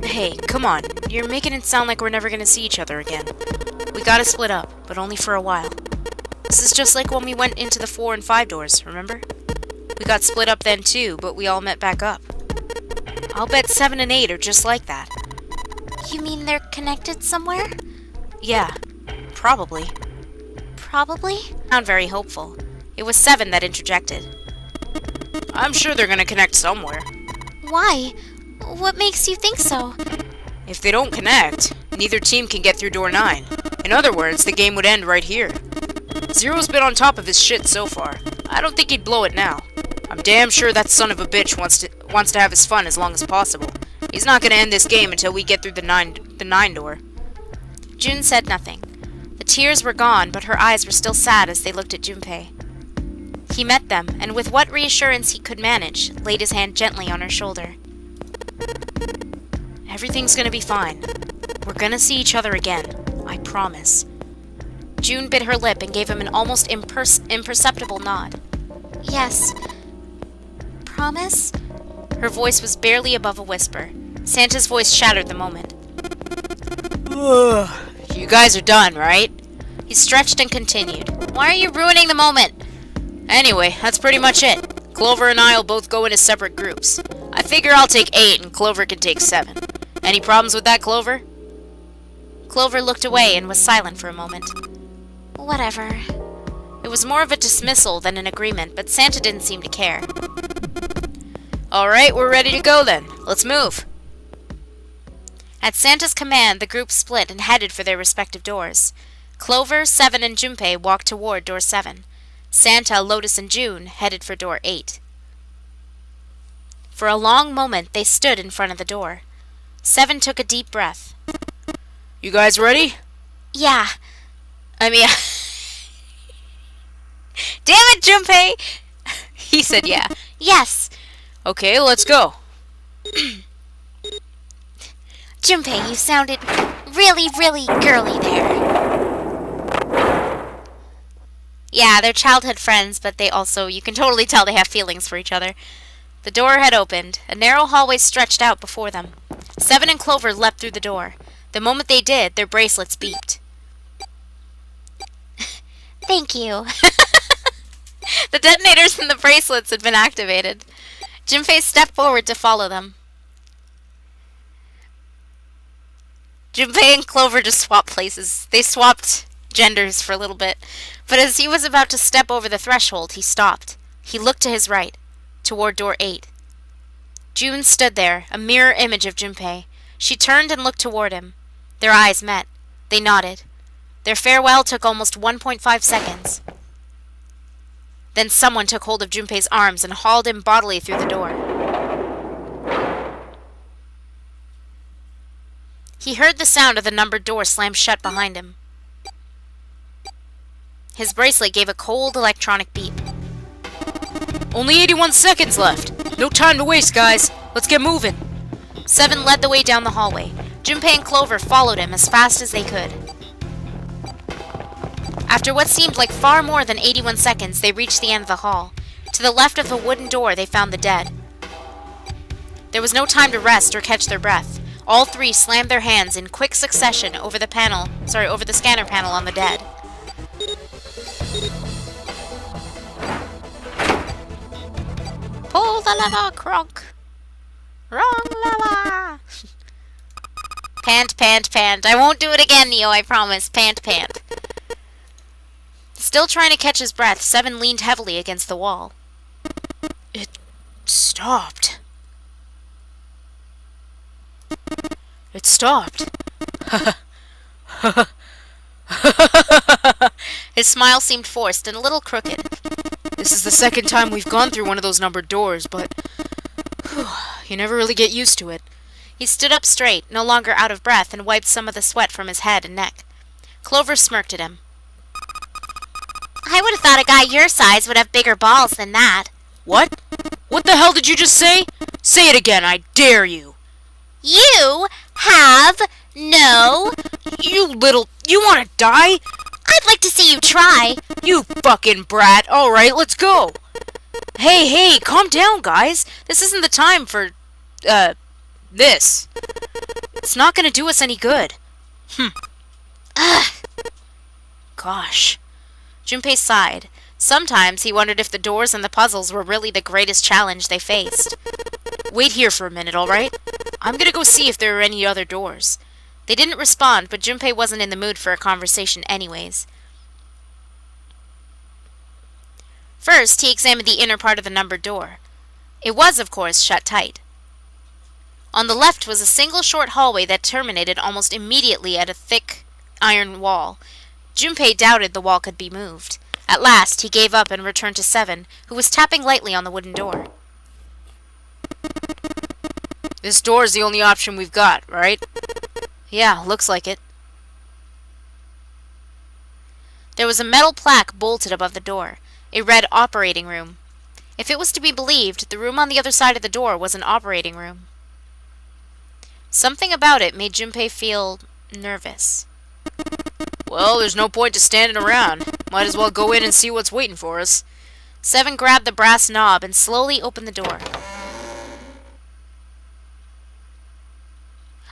Hey, come on. You're making it sound like we're never gonna see each other again. We gotta split up, but only for a while. This is just like when we went into the 4 and 5 doors, remember? We got split up then too, but we all met back up. I'll bet 7 and 8 are just like that. You mean they're connected somewhere? Yeah, probably. Probably? Sound very hopeful. It was 7 that interjected. I'm sure they're gonna connect somewhere. Why? What makes you think so? If they don't connect, neither team can get through door 9. In other words, the game would end right here. Zero's been on top of his shit so far. I don't think he'd blow it now. I'm damn sure that son of a bitch wants to have his fun as long as possible. He's not gonna end this game until we get through the nine door. June said nothing. The tears were gone, but her eyes were still sad as they looked at Junpei. He met them, and with what reassurance he could manage, laid his hand gently on her shoulder. Everything's gonna be fine. We're gonna see each other again. I promise. June bit her lip and gave him an almost imperceptible nod. Yes. Promise? Her voice was barely above a whisper. Santa's voice shattered the moment. You guys are done, right? He stretched and continued. Why are you ruining the moment? Anyway, that's pretty much it. Clover and I'll both go into separate groups. I figure I'll take 8 and Clover can take 7. Any problems with that, Clover? Clover looked away and was silent for a moment. Whatever. It was more of a dismissal than an agreement, but Santa didn't seem to care. Alright, we're ready to go then. Let's move. At Santa's command, the group split and headed for their respective doors. Clover, Seven, and Junpei walked toward door 7. Santa, Lotus, and June headed for door 8. For a long moment, they stood in front of the door. Seven took a deep breath. You guys ready? Yeah. Damn it, Junpei! He said yeah. Yes. Okay, let's go. Junpei, you sounded really, really girly there. Yeah, they're childhood friends, but you can totally tell they have feelings for each other. The door had opened. A narrow hallway stretched out before them. Seven and Clover leapt through the door. The moment they did, their bracelets beeped. Thank you. The detonators in the bracelets had been activated. Junpei stepped forward to follow them. Junpei and Clover just swapped places. They swapped genders for a little bit. But as he was about to step over the threshold, he stopped. He looked to his right, toward door 8. June stood there, a mirror image of Junpei. She turned and looked toward him. Their eyes met. They nodded. Their farewell took almost 1.5 seconds. Then someone took hold of Junpei's arms and hauled him bodily through the door. He heard the sound of the numbered door slam shut behind him. His bracelet gave a cold electronic beep. Only 81 seconds left. No time to waste, guys. Let's get moving. Seven led the way down the hallway. Junpei and Clover followed him as fast as they could. After what seemed like far more than 81 seconds, they reached the end of the hall. To the left of the wooden door, they found the dead. There was no time to rest or catch their breath. All three slammed their hands in quick succession over the scanner panel on the dead. Pull the lever, Kronk. Wrong lever. Pant, pant, pant. I won't do it again, Neo, I promise. Pant, pant. Still trying to catch his breath, Seven leaned heavily against the wall. It stopped. It stopped. His smile seemed forced and a little crooked. This is the second time we've gone through one of those numbered doors, but you never really get used to it. He stood up straight, no longer out of breath, and wiped some of the sweat from his head and neck. Clover smirked at him. I would have thought a guy your size would have bigger balls than that. What? What the hell did you just say? Say it again, I dare you. You have no... You wanna die? I'd like to see you try. You fucking brat. Alright, let's go. Hey, calm down, guys. This isn't the time for, this. It's not gonna do us any good. Ugh. Gosh. Junpei sighed. Sometimes he wondered if the doors and the puzzles were really the greatest challenge they faced. Wait here for a minute, alright? I'm gonna go see if there are any other doors. They didn't respond, but Junpei wasn't in the mood for a conversation anyways. First, he examined the inner part of the numbered door. It was, of course, shut tight. On the left was a single short hallway that terminated almost immediately at a thick iron wall. Junpei doubted the wall could be moved. At last, he gave up and returned to Seven, who was tapping lightly on the wooden door. This door's the only option we've got, right? Yeah, looks like it. There was a metal plaque bolted above the door. It read operating room. If it was to be believed, the room on the other side of the door was an operating room. Something about it made Junpei feel nervous. Well, there's no point to standing around. Might as well go in and see what's waiting for us. Seven grabbed the brass knob and slowly opened the door.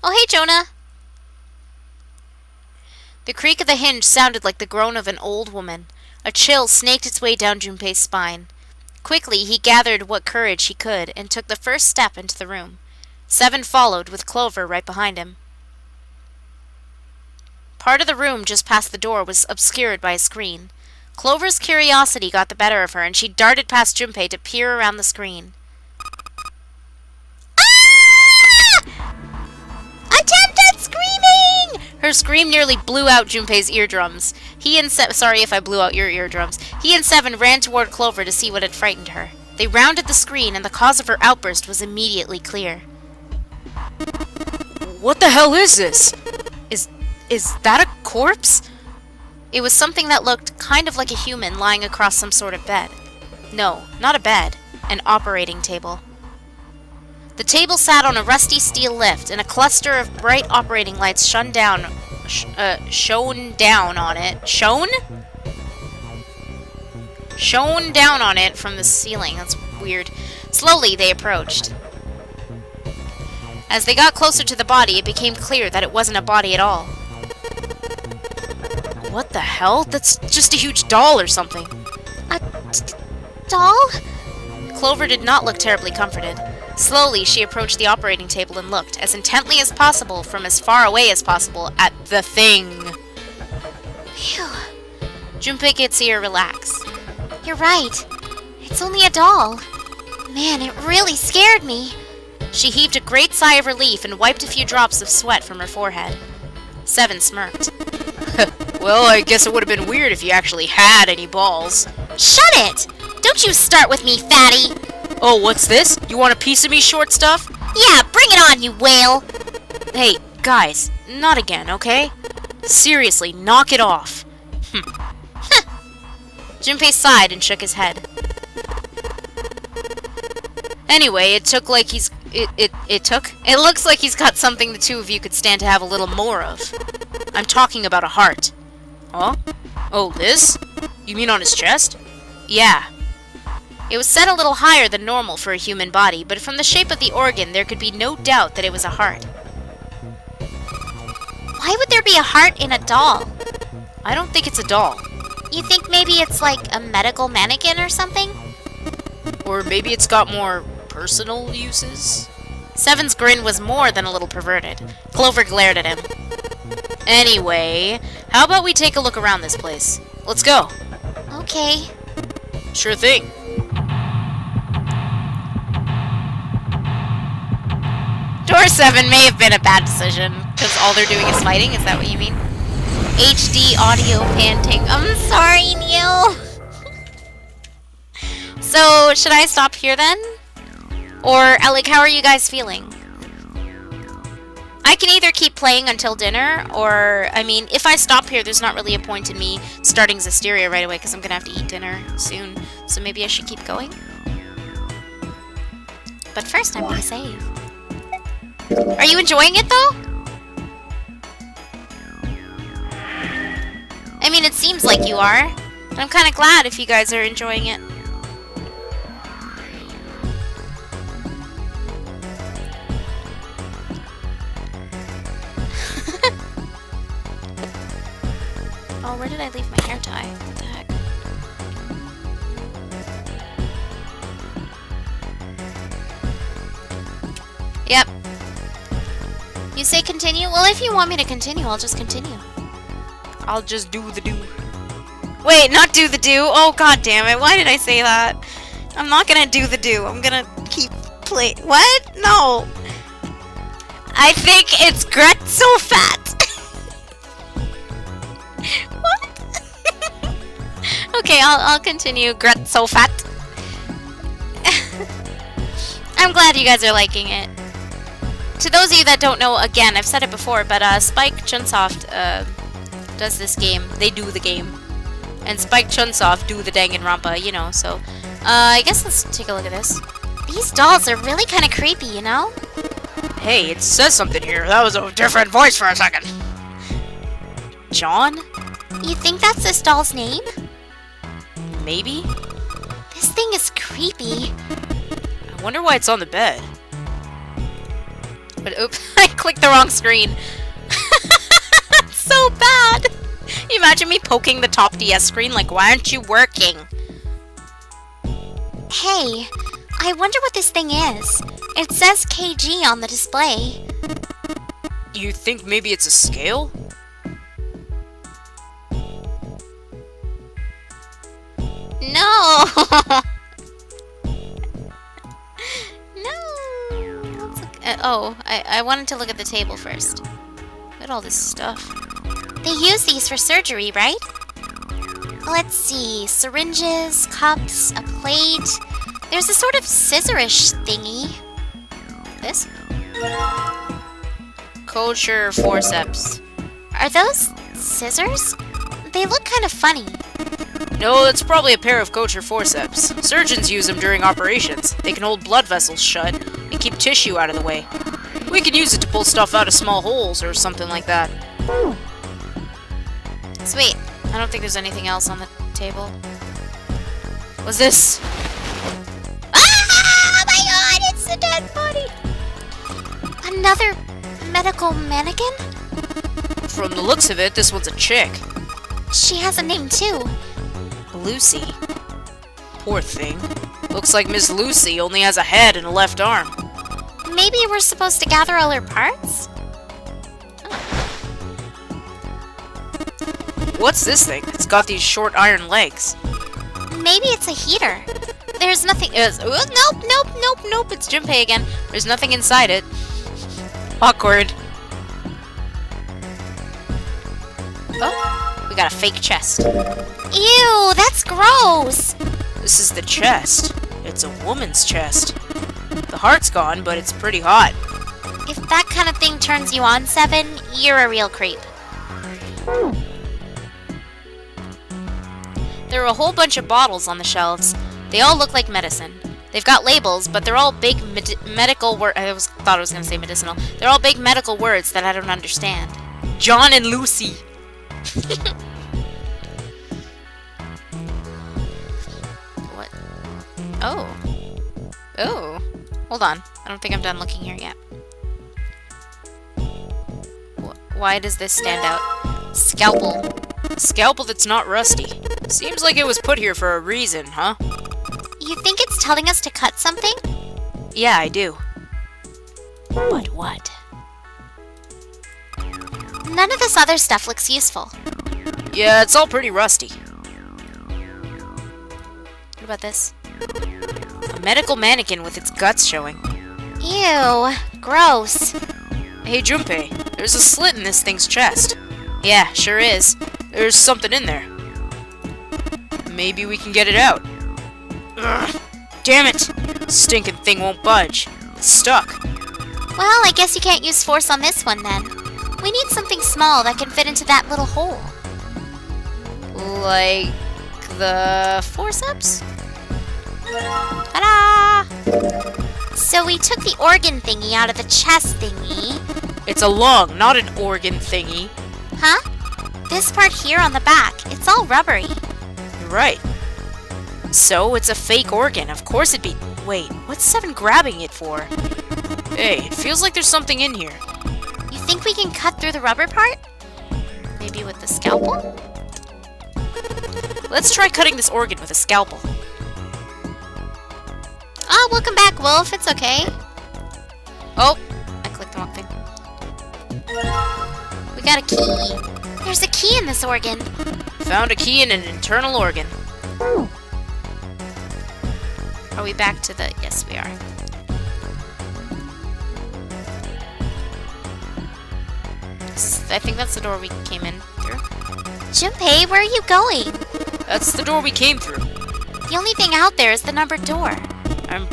Oh, hey, Jonah! The creak of the hinge sounded like the groan of an old woman. A chill snaked its way down Junpei's spine. Quickly, he gathered what courage he could and took the first step into the room. Seven followed, with Clover right behind him. Part of the room just past the door was obscured by a screen. Clover's curiosity got the better of her, and she darted past Junpei to peer around the screen. Ah! Attempted screaming! Her scream nearly blew out Junpei's eardrums. Sorry if I blew out your eardrums. He and Seven ran toward Clover to see what had frightened her. They rounded the screen, and the cause of her outburst was immediately clear. What the hell is this? Is that a corpse? It was something that looked kind of like a human lying across some sort of bed. No, not a bed. An operating table. The table sat on a rusty steel lift, and a cluster of bright operating lights shone down on it. Shone down on it from the ceiling. That's weird. Slowly, they approached. As they got closer to the body, it became clear that it wasn't a body at all. What the hell? That's just a huge doll or something. A doll? Clover did not look terribly comforted. Slowly, she approached the operating table and looked, as intently as possible, from as far away as possible, at the thing. Phew. Junpei could see her relax. You're right. It's only a doll. Man, it really scared me. She heaved a great sigh of relief and wiped a few drops of sweat from her forehead. Seven smirked. Well, I guess it would have been weird if you actually had any balls. Shut it! Don't you start with me, fatty! Oh, what's this? You want a piece of me, short stuff? Yeah, bring it on, you whale! Hey, guys, not again, okay? Seriously, knock it off. Junpei sighed and shook his head. Anyway, it looks like he's got something the two of you could stand to have a little more of. I'm talking about a heart. Huh? Oh, this? You mean on his chest? Yeah. It was set a little higher than normal for a human body, but from the shape of the organ, there could be no doubt that it was a heart. Why would there be a heart in a doll? I don't think it's a doll. You think maybe it's like a medical mannequin or something? Or maybe it's got more personal uses? Seven's grin was more than a little perverted. Clover glared at him. Anyway, how about we take a look around this place? Let's go. Okay. Sure thing. Door 7 may have been a bad decision, because all they're doing is fighting, is that what you mean? HD audio panting. I'm sorry, Neil. So, should I stop here then? Or, like, how are you guys feeling? I can either keep playing until dinner, or, I mean, if I stop here, there's not really a point in me starting Zestiria right away, because I'm going to have to eat dinner soon. So maybe I should keep going? But first, I'm going to save. Are you enjoying it, though? I mean, it seems like you are. And I'm kind of glad if you guys are enjoying it. Oh, where did I leave my hair tie? What the heck? Yep. You say continue? Well, if you want me to continue, I'll just continue. I'll just do the do. Wait, not do the do. Oh, god damn it. Why did I say that? I'm not gonna do the do. I'm gonna keep playing. What? No. I think it's Gretzel fat. What? Okay, I'll continue. Gret so fat. I'm glad you guys are liking it. To those of you that don't know, again, I've said it before, but Spike Chunsoft does this game. They do the game. And Spike Chunsoft do the Danganronpa, you know, so... I guess let's take a look at this. These dolls are really kind of creepy, you know? Hey, it says something here. That was a different voice for a second. John? You think that's this doll's name? Maybe? This thing is creepy. I wonder why it's on the bed. But oops, I clicked the wrong screen. It's so bad. You imagine me poking the top DS screen like, why aren't you working? Hey, I wonder what this thing is. It says KG on the display. You think maybe it's a scale? No! No! Let's look I wanted to look at the table first. Look at all this stuff. They use these for surgery, right? Let's see. Syringes, cups, a plate. There's a sort of scissorish thingy. This? Kosher forceps. Are those scissors? They look kind of funny. No, it's probably a pair of kosher forceps. Surgeons use them during operations. They can hold blood vessels shut and keep tissue out of the way. We can use it to pull stuff out of small holes or something like that. Sweet. I don't think there's anything else on the table. What's this? Ah! Oh my god, it's a dead body! Another medical mannequin? From the looks of it, this one's a chick. She has a name too. Lucy. Poor thing. Looks like Miss Lucy only has a head and a left arm. Maybe we're supposed to gather all her parts? What's this thing? It's got these short iron legs. Maybe it's a heater. There's nothing... nope, it's Junpei again. There's nothing inside it. Awkward. Oh, we got a fake chest. Ew, that's gross! This is the chest. It's a woman's chest. The heart's gone, but it's pretty hot. If that kind of thing turns you on, Seven, you're a real creep. There are a whole bunch of bottles on the shelves. They all look like medicine. They've got labels, but they're all big medical words. Thought I was going to say medicinal. They're all big medical words that I don't understand. John and Lucy. What? Oh. Oh. Hold on. I don't think I'm done looking here yet. Why does this stand out? Scalpel. Scalpel that's not rusty. Seems like it was put here for a reason, huh? You think it's telling us to cut something? Yeah, I do. But what? None of this other stuff looks useful. Yeah, it's all pretty rusty. What about this? A medical mannequin with its guts showing. Ew. Gross. Hey, Junpei, there's a slit in this thing's chest. Yeah, sure is. There's something in there. Maybe we can get it out. Ugh, damn it! Stinking thing won't budge. It's stuck. Well, I guess you can't use force on this one then. We need something small that can fit into that little hole. Like the forceps? Ta-da! So we took the organ thingy out of the chest thingy. It's a lung, not an organ thingy. Huh? This part here on the back, it's all rubbery. You're right. So it's a fake organ. Of course it'd be... Wait, what's Seven grabbing it for? Hey, it feels like there's something in here. You think we can cut through the rubber part? Maybe with the scalpel? Let's try cutting this organ with a scalpel. Oh, welcome back, Wolf. It's okay. Oh, I clicked the wrong thing. We got a key. There's a key in this organ. Found a key in an internal organ. Are we back to the... Yes, we are. I think that's the door we came in through. Junpei, where are you going? That's the door we came through. The only thing out there is the numbered door. I'm